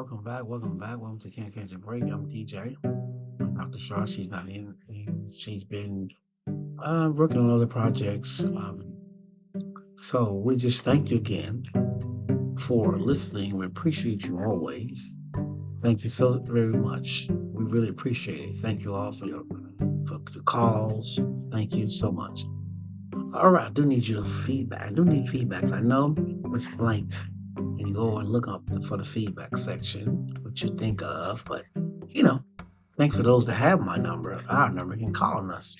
Welcome back. Welcome back. Welcome to Can't Catch a Break. I'm DJ. Dr. Shaw, she's not in. She's been working on other projects. So we just thank you again for listening. We appreciate you always. Thank you so very much. We really appreciate it. Thank you all for the calls. Thank you so much. All right, I do need your feedback. I do need feedbacks. I know it's blanked. And you go and look up for the feedback section, what you think of, but you know, thanks for those that have my number, our number, can call on us.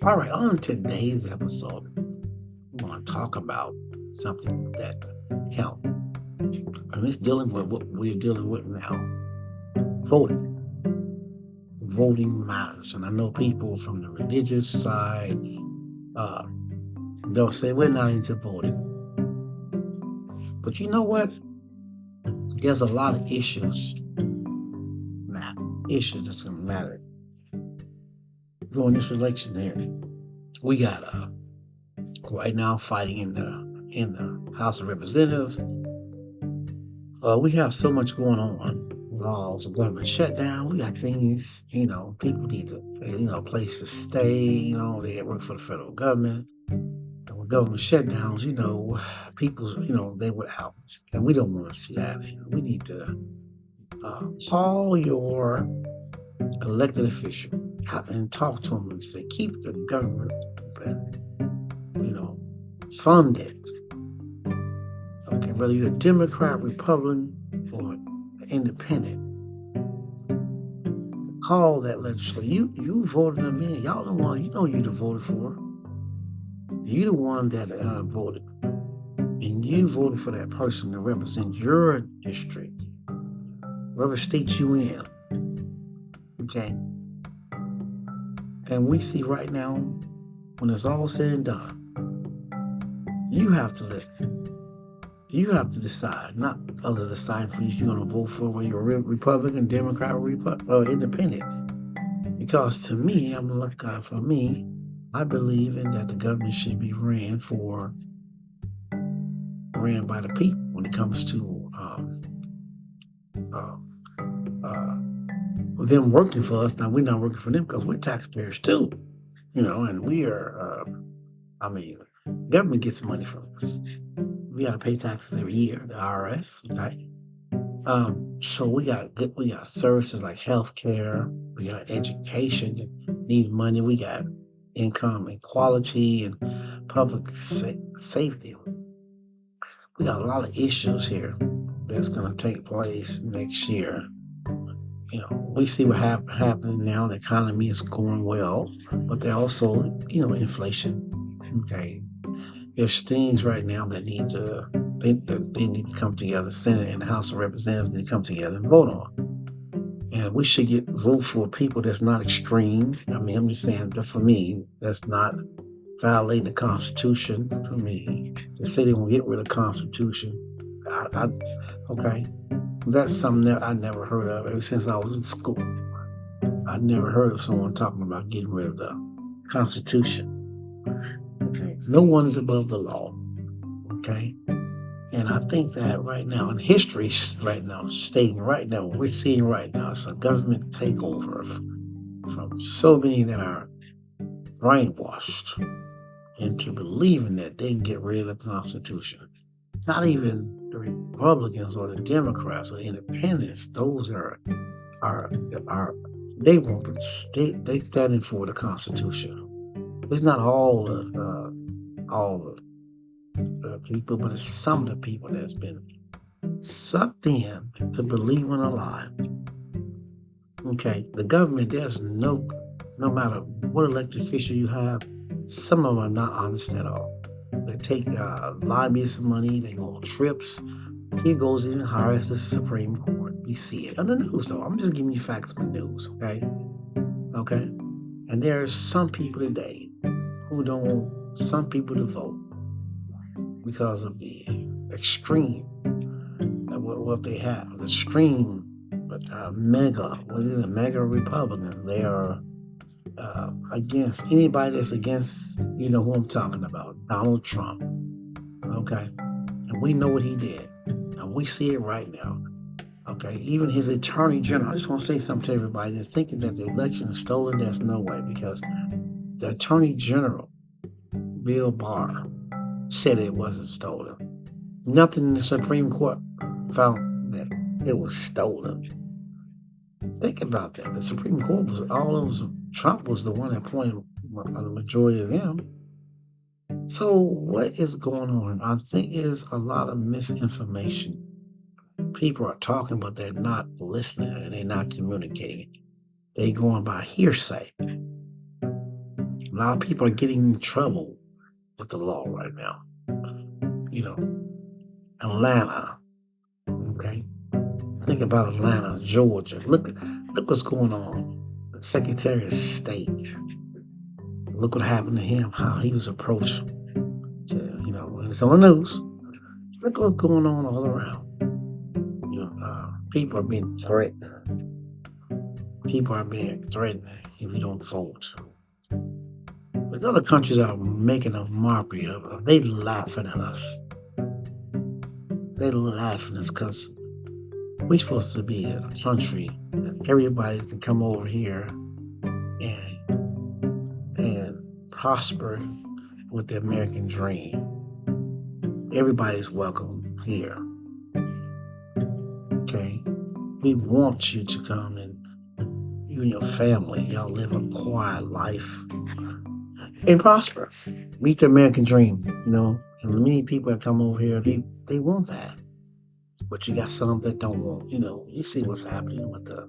All right, on today's episode, we want to talk about something that count. And it's dealing with what we're dealing with now. Voting. Voting matters. And I know people from the religious side, uh, they'll say we're not into voting. But you know what? There's a lot of issues now. Issues that's gonna matter during this election here. We got right now fighting in the House of Representatives. We have so much going on. Laws, government shutdown. We got things. People need a place to stay. They work for the federal government. And with government shutdowns, people, they were out, and we don't want to see that. We need to call your elected official out and talk to them and say, keep the government open, fund it. Okay, whether you're a Democrat, Republican, or independent, call that legislature. You voted them in. Y'all the one, you the voted for. You the one that voted. And you voted for that person to represent your district, whatever state you in. Okay? And we see right now, when it's all said and done, you have to decide, not others decide for you. You're going to vote for whether you're a Republican, Democrat, or independent. Because to me, for me, I believe in that the government should be ran by the people when it comes to uh, them working for us. Now, we're not working for them because we're taxpayers too, and we are, government gets money from us. We got to pay taxes every year, the IRS, okay? So we got services like healthcare, we got education that need money, we got income equality and public safety. We got a lot of issues here that's going to take place next year. We see what happening now. The economy is going well, but there also, inflation. Okay, there's things right now that they need to come together. Senate and the House of Representatives need to come together and vote on. And we should vote for people that's not extreme. I'm just saying that for me, that's not violating the Constitution. For me, they say they won't get rid of the Constitution. Okay, that's something that I never heard of ever since I was in school. I never heard of someone talking about getting rid of the Constitution. Okay, no one is above the law. Okay, and I think that right now, in history, right now, what we're seeing right now, is a government takeover from so many that are brainwashed into believing that they can get rid of the Constitution. Not even the Republicans or the Democrats or independents; those they won't they standing for the Constitution. It's not all the people, but it's some of the people that's been sucked in to believe in a lie. Okay, the government, no matter what elected official you have, some of them are not honest at all. They take lobbyists' money, they go on trips. He goes even higher as the Supreme Court. We see it on the news, though. I'm just giving you facts from the news, okay? Okay? And there are some people today who don't want some people to vote because of the extreme what they have, the extreme mega Republicans. They are against anybody that's against, who I'm talking about, Donald Trump. Okay, and we know what he did. And we see it right now. Okay, even his attorney general. I just want to say something to everybody. They're thinking that the election is stolen. There's no way, because the attorney general, Bill Barr, said it wasn't stolen. Nothing in the Supreme Court found that it was stolen. Think about that. The Supreme Court was all those. Trump was the one that appointed the majority of them. So what is going on? I think there's a lot of misinformation. People are talking, but they're not listening and they're not communicating. They're going by hearsay. A lot of people are getting in trouble with the law right now. You know, Atlanta. Okay, think about Atlanta, Georgia. Look what's going on. The Secretary of State. Look what happened to him. How he was approached. And it's on the news. Look what's going on all around. People are being threatened. People are being threatened if you don't vote. But other countries are making a mockery of it. They laughing at us. They laughing at us because we're supposed to be a country that everybody can come over here and prosper with the American dream. Everybody's welcome here. Okay? We want you to come, and you and your family, y'all live a quiet life and prosper. Meet the American dream, And many people that come over here, they want that. But you got some that don't want, you see what's happening with the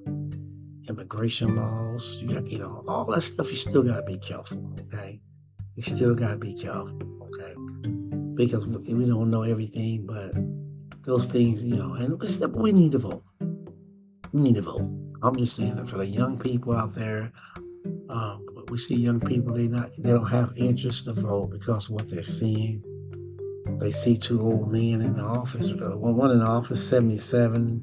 immigration laws. You got, all that stuff. You still got to be careful, okay? You still got to be careful, okay? Because we don't know everything, but those things, and we need to vote. We need to vote. I'm just saying that for the young people out there. We see young people, they don't have interest to vote because of what they're seeing. They see two old men in the office. One in the office, 77,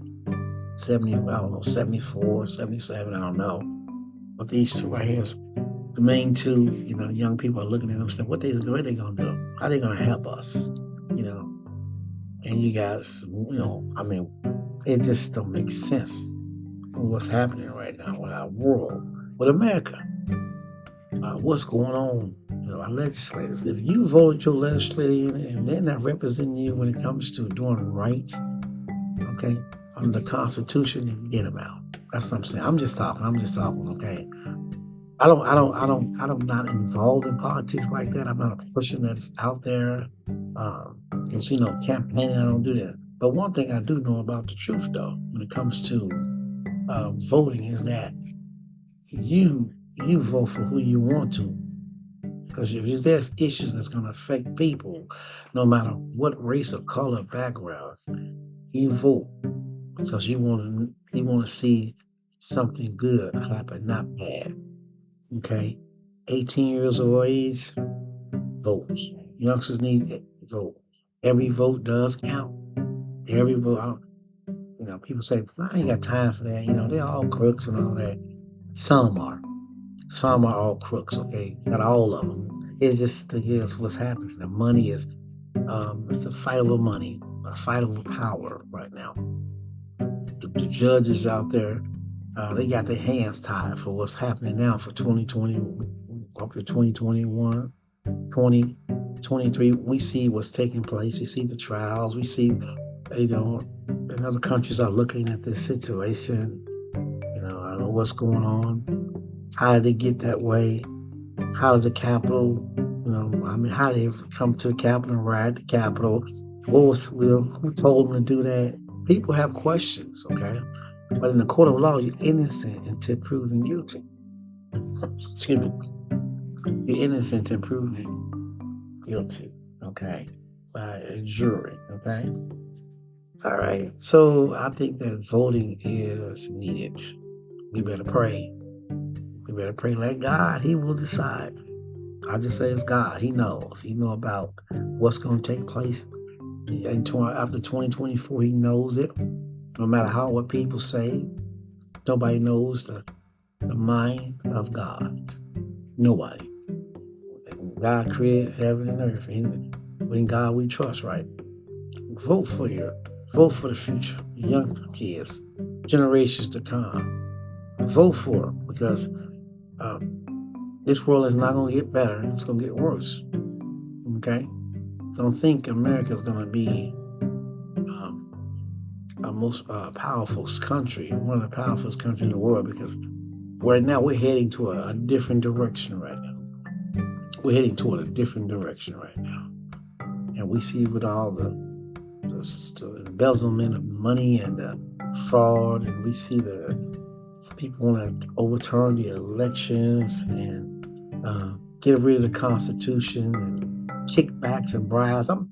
70, I don't know, 74, 77, I don't know. But these two right here, the main two, young people are looking at them saying, what are they going to do? How are they going to help us? And you guys, it just don't make sense with what's happening right now with our world, with America. What's going on? Our legislators. If you voted your legislator and they're not representing you when it comes to doing right, okay, under the Constitution, then get them out. That's what I'm saying. I'm just talking. Okay. I'm not involved in politics like that. I'm not a person that's out there. It's campaigning. I don't do that. But one thing I do know about the truth, though, when it comes to voting, is that you vote for who you want to. Because if there's issues that's going to affect people, no matter what race or color background, you vote because you want to see something good happen, not bad. Okay, 18 years of age, vote. Youngsters need to vote. Every vote does count. Every vote. People say I ain't got time for that. They're all crooks and all that. Some are. Some are all crooks. Okay, not all of them. It's just what's happening. The money is. It's a fight over money, a fight over power right now. The judges out there, they got their hands tied for what's happening now for 2020, up to 2021, 2023. We see what's taking place. We see the trials. We see, and other countries are looking at this situation. I don't know what's going on. How did they get that way? How did the Capitol, how did they come to the Capitol and ride the Capitol? Who told them to do that? People have questions, okay? But in the court of law, you're innocent until proven guilty. Excuse me. You're innocent until proven guilty, okay? By a jury, okay? All right. So I think that voting is needed. We better pray. We better pray like God. He will decide. I just say it's God. He knows. He knows about what's going to take place after 2024. He knows it. No matter what people say, nobody knows the mind of God. Nobody. God created heaven and earth. In God we trust, right? Vote for your Vote for the future, young kids, generations to come. Vote for them because uh, this world is not going to get better. It's going to get worse. Okay? Don't think America is going to be um, our most powerful country, one of the powerful countries in the world, because right now we're heading to a different direction right now. We're heading toward a different direction right now. And we see with all the embezzlement of money and the fraud, and we see the people want to overturn the elections and get rid of the Constitution and kickbacks and bribes. I'm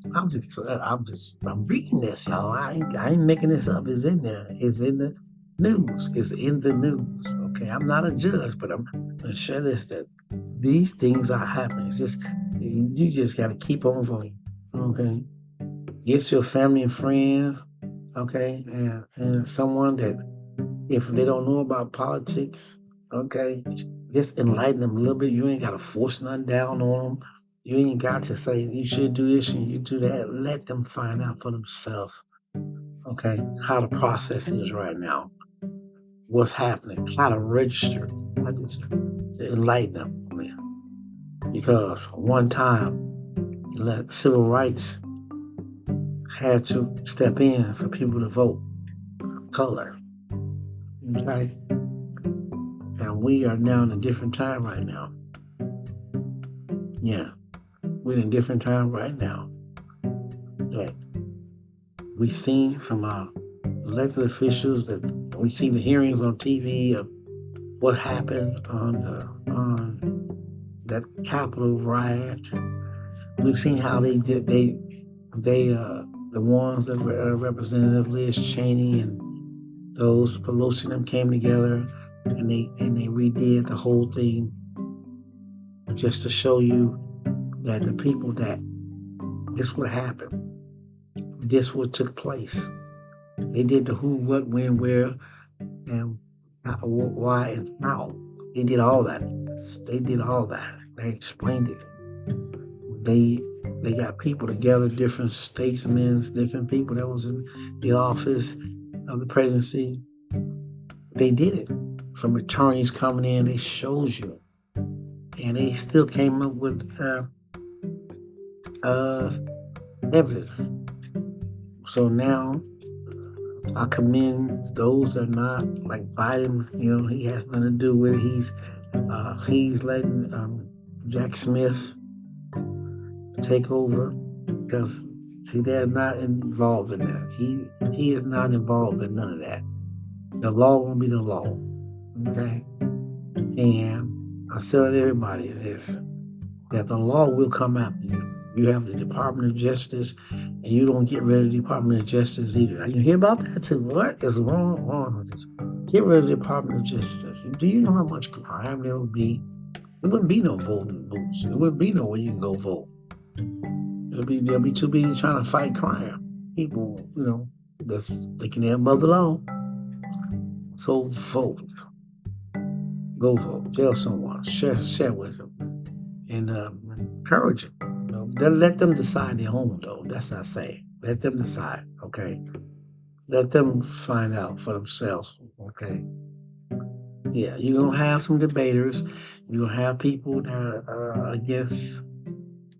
reading this, y'all. I ain't making this up. It's in there. It's in the news. It's in the news. Okay, I'm not a judge, but I'm gonna share this that these things are happening. It's just you just got to keep on voting. Okay, get your family and friends. Okay, and someone that if they don't know about politics, okay, just enlighten them a little bit. You ain't got to force nothing down on them. You ain't got to say you should do this and you do that. Let them find out for themselves, okay, how the process is right now, what's happening, how to register. I just enlighten them, man. Because one time, civil rights had to step in for people to vote color, okay, and we are now in a different time right now. Yeah. We're in a different time right now that we've seen from our elected officials, that we've seen the hearings on TV of what happened on that Capitol riot. We've seen how the ones that were Representative Liz Cheney and those Pelosi them came together and they redid the whole thing just to show you that the people that this would happen. This what took place. They did the who, what, when, where, and why, and how. They did all that. They did all that. They explained it. They got people together, different statesmen, different people that was in the office of the presidency. They did it. From attorneys coming in, they showed you, and they still came up with evidence. So now I commend those that are not like Biden. You know, he has nothing to do with it. He's letting Jack Smith take over because see they're not involved in that. He is not involved in none of that. The law won't be the law. Okay, and I tell everybody this that the law will come after you. You have the Department of Justice, and you don't get rid of the Department of Justice either. You hear about that too? What is wrong with this? Get rid of the Department of Justice. Do you know how much crime there would be? There wouldn't be no voting booths. There wouldn't be no way you can go vote. They'll be too busy trying to fight crime. People, that's thinking they're above the law. So vote. Go vote. Tell someone. Share with them. And encourage them. Let them decide their own, though. That's what I say. Let them decide, okay? Let them find out for themselves, okay? Yeah, you're going to have some debaters. You're going to have people that are against.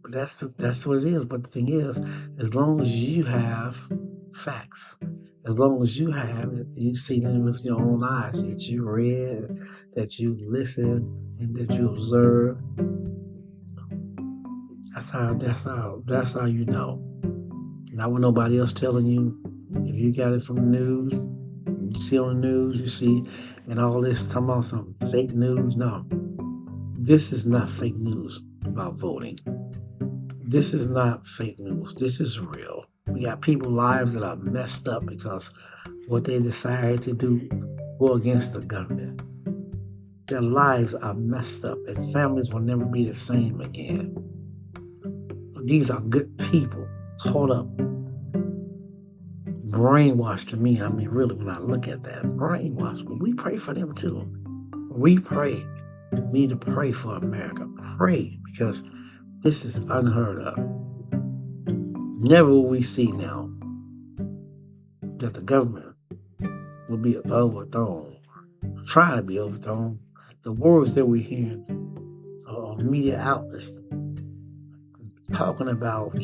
That's what it is. But the thing is, as long as you have facts, as long as you see them with your own eyes, that you read, that you listened, and that you observe, that's how you know. Not with nobody else telling you. If you got it from the news, you see on the news, you see, and all this talking about some fake news. No, this is not fake news about voting. This is not fake news. This is real. We got people's lives that are messed up because what they decided to do go against the government. Their lives are messed up. Their families will never be the same again. These are good people caught up, brainwashed to me. I mean, really, when I look at that, brainwashed. But we pray for them too. We pray. We need to pray for America. Pray because this is unheard of. Never will we see now that the government will be overthrown, trying to be overthrown. The words that we're hearing on media outlets talking about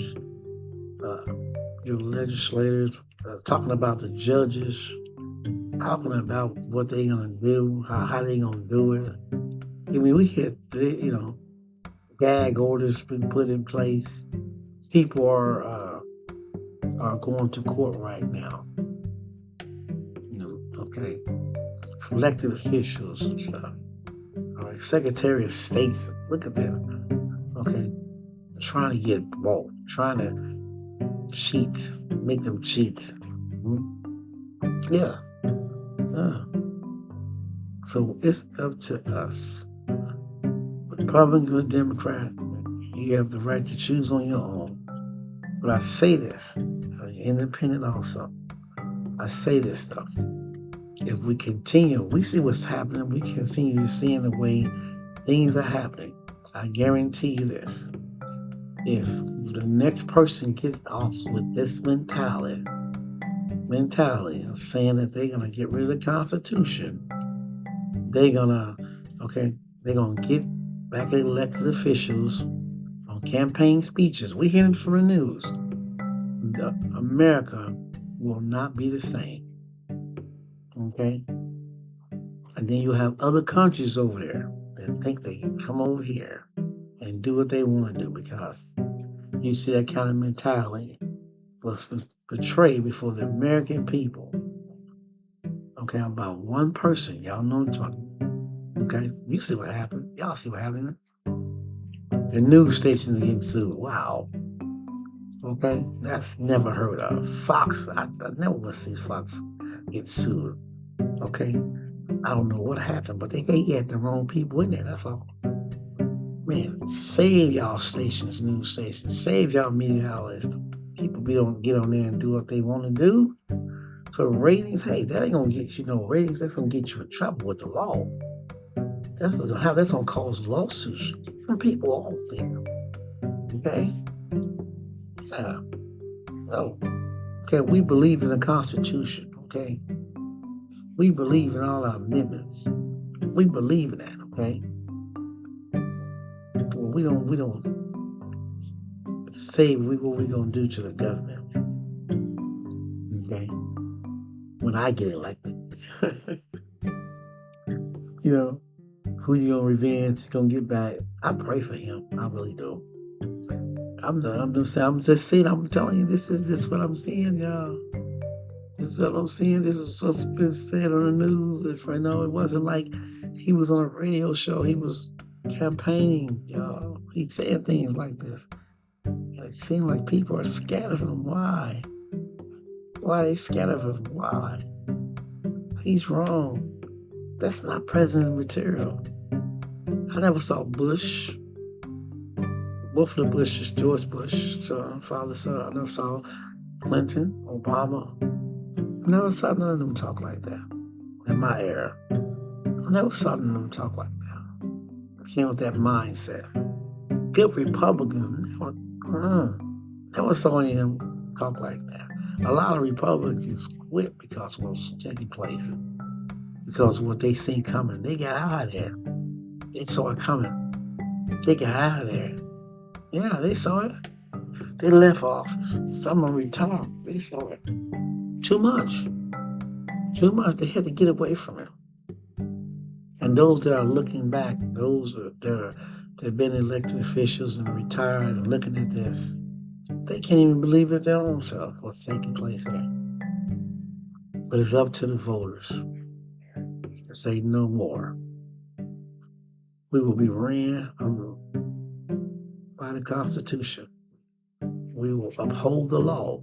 uh, your legislators, talking about the judges, talking about what they're gonna do, how they gonna do it. I mean, we hit, gag orders been put in place. People are going to court right now. Okay, elected officials and stuff. All right, Secretary of States. Look at that. Okay, trying to get vote, trying to cheat, make them cheat. Mhm. Yeah. Yeah. So it's up to us, Republican or Democrat. You have the right to choose on your own. But I say this, independent also. I say this stuff. If we continue, we see what's happening. We continue seeing the way things are happening. I guarantee you this. If the next person gets off with this mentality of saying that they're gonna get rid of the Constitution, they're gonna, okay, they're gonna get back elected officials on campaign speeches. We hear it from the news. America will not be the same. Okay? And then you have other countries over there that think they can come over here and do what they want to do because you see that kind of mentality was portrayed before the American people. Okay, about one person. Y'all know what I'm talking. Okay, you see what happened. Y'all see what happened. The news stations are getting sued. Wow. Okay, that's never heard of. Fox, I never would see Fox get sued. Okay, I don't know what happened, but they had the wrong people in there. That's all. Man, save y'all stations, news stations, save y'all media outlets. People don't get on there and do what they want to do. So ratings, hey, that ain't gonna get you no ratings. That's gonna get you in trouble with the law. That's gonna cause lawsuits from people off there. Okay, yeah. No. Okay, we believe in the Constitution. Okay, we believe in all our amendments. We believe in that. Okay. Well, we don't say what we're gonna do to the government. Okay. When I get elected, you know, who you gonna revenge? Gonna get back? I pray for him. I really do. I'm just saying. I'm telling you, this is what I'm seeing, y'all. This is what I'm seeing. This is what's been said on the news. If I know, it wasn't like he was on a radio show. He was campaigning, y'all. He said things like this. And it seems like people are scared of him. Why? Why are they scared of him? Why? He's wrong. That's not president material. I never saw Bush. Both of the Bushes, George Bush, son, father, son. I never saw Clinton, Obama. I never saw none of them talk like that in my era. I never saw none of them talk like that. I came with that mindset. Good Republicans never saw any of them talk like that. A lot of Republicans quit because of what's taking place. Because of what they seen coming. They got out of there. They saw it coming. They got out of there. Yeah, they saw it. They left office. Some of them retired. They saw it. Too much. Too much. They had to get away from it. And those that are looking back, those that have been elected officials and retired and looking at this, they can't even believe it their own self what's taking place there. But it's up to the voters to say no more. We will be ran by the Constitution. We will uphold the law.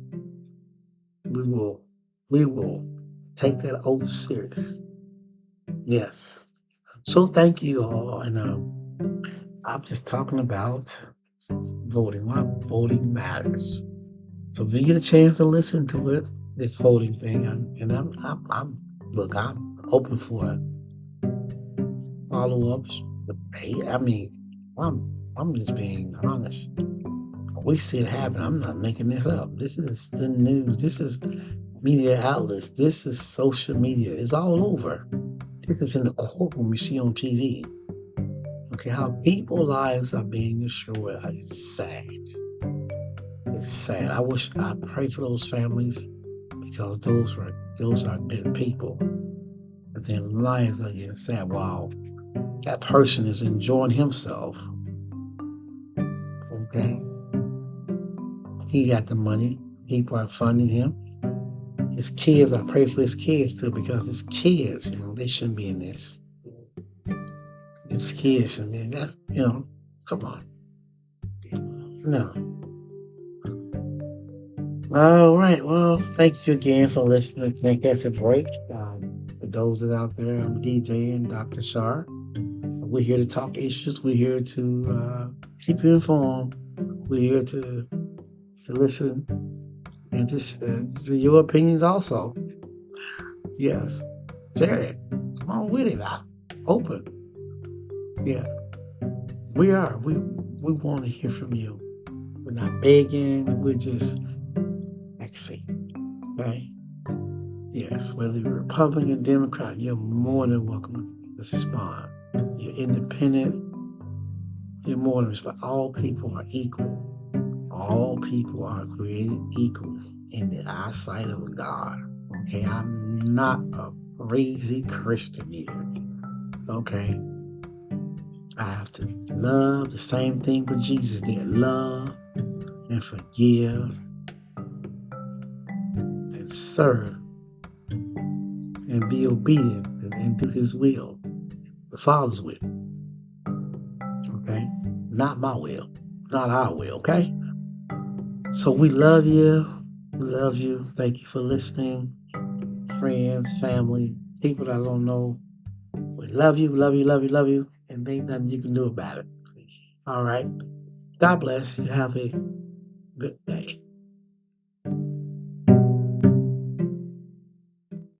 We will take that oath serious. Yes. So thank you all. And I'm just talking about voting. Why voting matters. So if you get a chance to listen to it, this voting thing, I'm look, I'm open for follow-ups. I mean, I'm just being honest. We see it happen. I'm not making this up. This is the news. This is media outlets. This is social media. It's all over. This is in the courtroom you see on TV. Okay, how people lives are being destroyed. It's sad. It's sad. I pray for those families because those are good people. But their lives are getting sad. Wow. That person is enjoying himself. Okay. He got the money. People are funding him. His kids, I pray for his kids too, because his kids, they shouldn't be in this. His kids shouldn't be. That's, come on. No. All right. Well, thank you again for listening to Can't Catch a Break. For those that out there, I'm DJ and Dr. Shar. We're here to talk issues. We're here to keep you informed. We're here to listen and to your opinions also. Yes. Share it. Come on with it. I'm open. Yeah. We are. We want to hear from you. We're not begging. We're just asking. Okay? Yes. Whether you're Republican, Democrat, you're more than welcome to respond. You're independent. You're more than respond. All people are equal. All people are created equal in the eyesight of God. Okay? I'm not a crazy Christian either. Okay? I have to love the same thing that Jesus did. Love and forgive and serve and be obedient and do his will, the Father's will. Okay? Not my will, not our will. Okay? So we love you. We love you. Thank you for listening. Friends, family, people that I don't know. We love you, love you, love you, love you. And there ain't nothing you can do about it. All right. God bless. You have a good day.